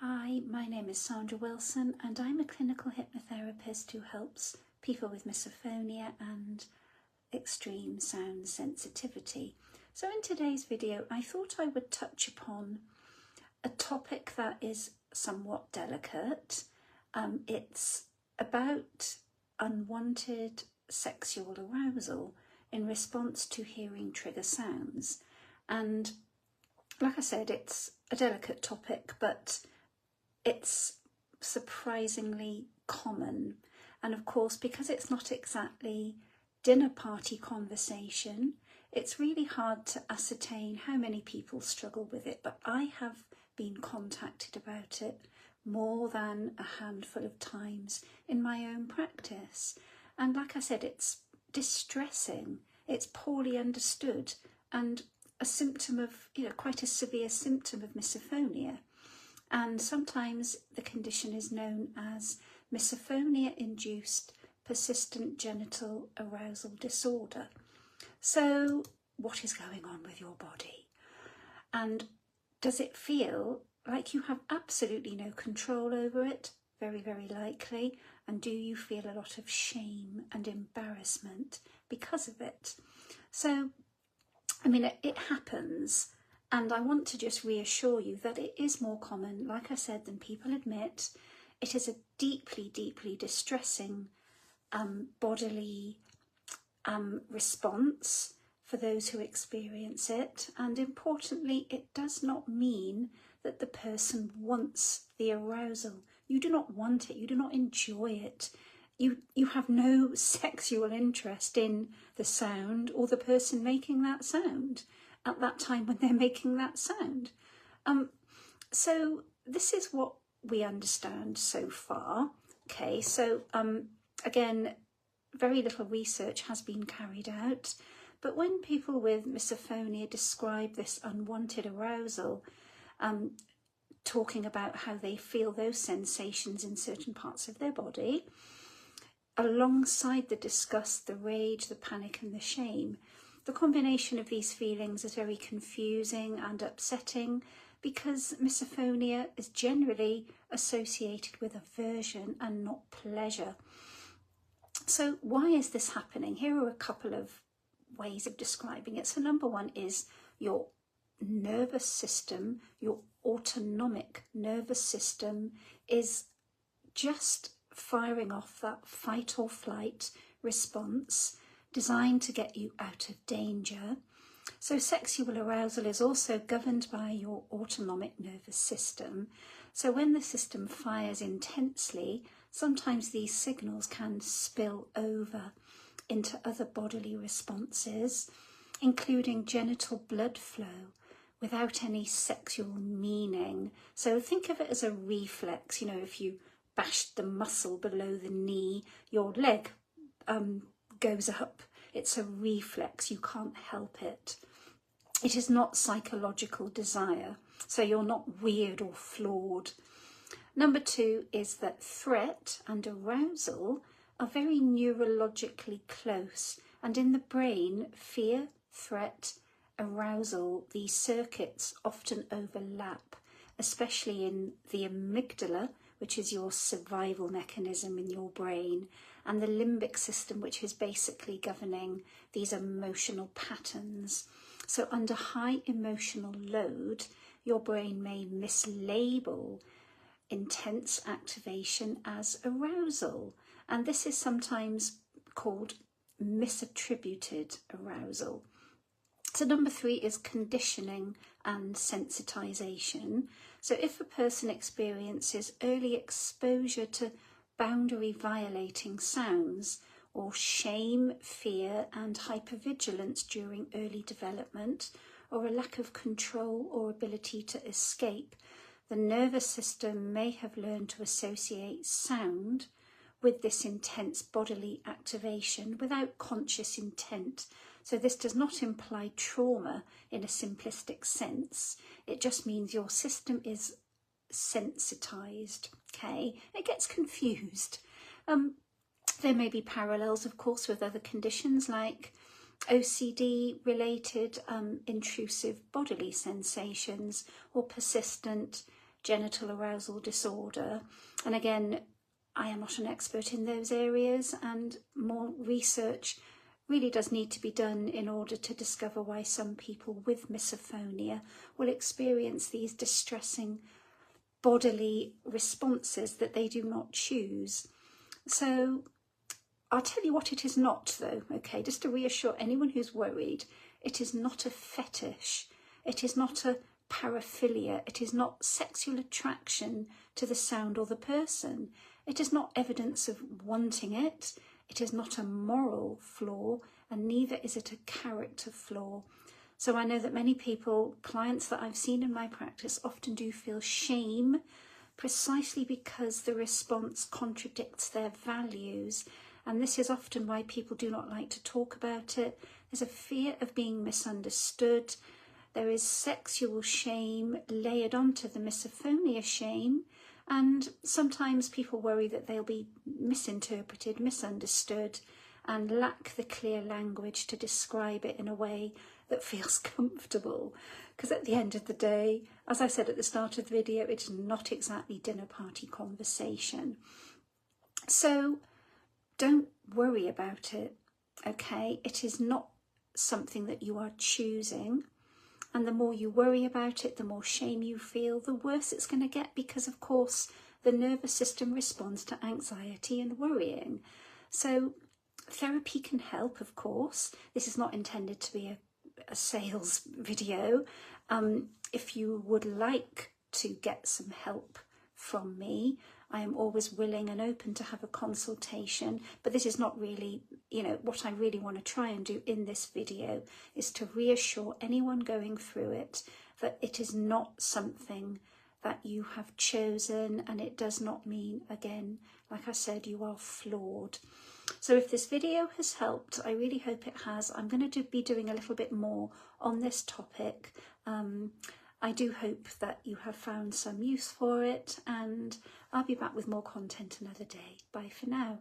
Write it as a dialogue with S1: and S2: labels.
S1: Hi, my name is Sandra Wilson and I'm a clinical hypnotherapist who helps people with misophonia and extreme sound sensitivity. So in today's video I thought I would touch upon a topic that is somewhat delicate. It's about unwanted sexual arousal in response to hearing trigger sounds. And like I said, it's a delicate topic, but it's surprisingly common. And of course, because it's not exactly dinner party conversation, it's really hard to ascertain how many people struggle with it. But I have been contacted about it more than a handful of times in my own practice. And like I said, it's distressing, it's poorly understood, and a symptom of, quite a severe symptom of misophonia. And sometimes the condition is known as misophonia-induced persistent genital arousal disorder. So what is going on with your body? And does it feel like you have absolutely no control over it? Very, very likely. And do you feel a lot of shame and embarrassment because of it? So, it happens. And I want to just reassure you that it is more common, like I said, than people admit. It is a deeply, deeply distressing bodily response for those who experience it. And importantly, it does not mean that the person wants the arousal. You do not want it. You do not enjoy it. You have no sexual interest in the sound or the person making that sound at that time when they're making that sound. So this is what we understand so far. Okay, so again, very little research has been carried out, but when people with misophonia describe this unwanted arousal, talking about how they feel those sensations in certain parts of their body, alongside the disgust, the rage, the panic and the shame, the combination of these feelings is very confusing and upsetting because misophonia is generally associated with aversion and not pleasure. So why is this happening? Here are a couple of ways of describing it. So number one is your nervous system, your autonomic nervous system is just firing off that fight or flight response designed to get you out of danger. So sexual arousal is also governed by your autonomic nervous system. So when the system fires intensely, sometimes these signals can spill over into other bodily responses, including genital blood flow without any sexual meaning. So think of it as a reflex. If you bashed the muscle below the knee, your leg goes up. It's a reflex. You can't help it. It is not psychological desire, so you're not weird or flawed. Number two is that threat and arousal are very neurologically close, and in the brain, fear, threat, arousal, these circuits often overlap, especially in the amygdala, which is your survival mechanism in your brain, and the limbic system, which is basically governing these emotional patterns. So under high emotional load, your brain may mislabel intense activation as arousal, and this is sometimes called misattributed arousal. So number three is conditioning and sensitization. So if a person experiences early exposure to boundary violating sounds or shame, fear and hypervigilance during early development, or a lack of control or ability to escape, the nervous system may have learned to associate sound with this intense bodily activation without conscious intent. So this does not imply trauma in a simplistic sense. It just means your system is sensitized, okay? It gets confused. There may be parallels, of course, with other conditions like OCD-related intrusive bodily sensations or persistent genital arousal disorder. And again, I am not an expert in those areas, and more research really does need to be done in order to discover why some people with misophonia will experience these distressing bodily responses that they do not choose. So I'll tell you what it is not, though, okay, just to reassure anyone who's worried. It is not a fetish. It is not a paraphilia. It is not sexual attraction to the sound or the person. It is not evidence of wanting it. It is not a moral flaw, and neither is it a character flaw. So I know that many people, clients that I've seen in my practice, often do feel shame precisely because the response contradicts their values. And this is often why people do not like to talk about it. There's a fear of being misunderstood. There is sexual shame layered onto the misophonia shame. And sometimes people worry that they'll be misinterpreted, misunderstood, and lack the clear language to describe it in a way that feels comfortable. Because at the end of the day, as I said at the start of the video, it's not exactly dinner party conversation. So don't worry about it, okay? It is not something that you are choosing. And the more you worry about it, the more shame you feel, the worse it's going to get, because, of course, the nervous system responds to anxiety and worrying. So therapy can help, of course. This is not intended to be a sales video. If you would like to get some help from me, I am always willing and open to have a consultation, but this is not really, what I really want to try and do in this video is to reassure anyone going through it that it is not something that you have chosen, and it does not mean, again, like I said, you are flawed. So if this video has helped, I really hope it has. I'm going to be doing a little bit more on this topic. I do hope that you have found some use for it, and I'll be back with more content another day. Bye for now.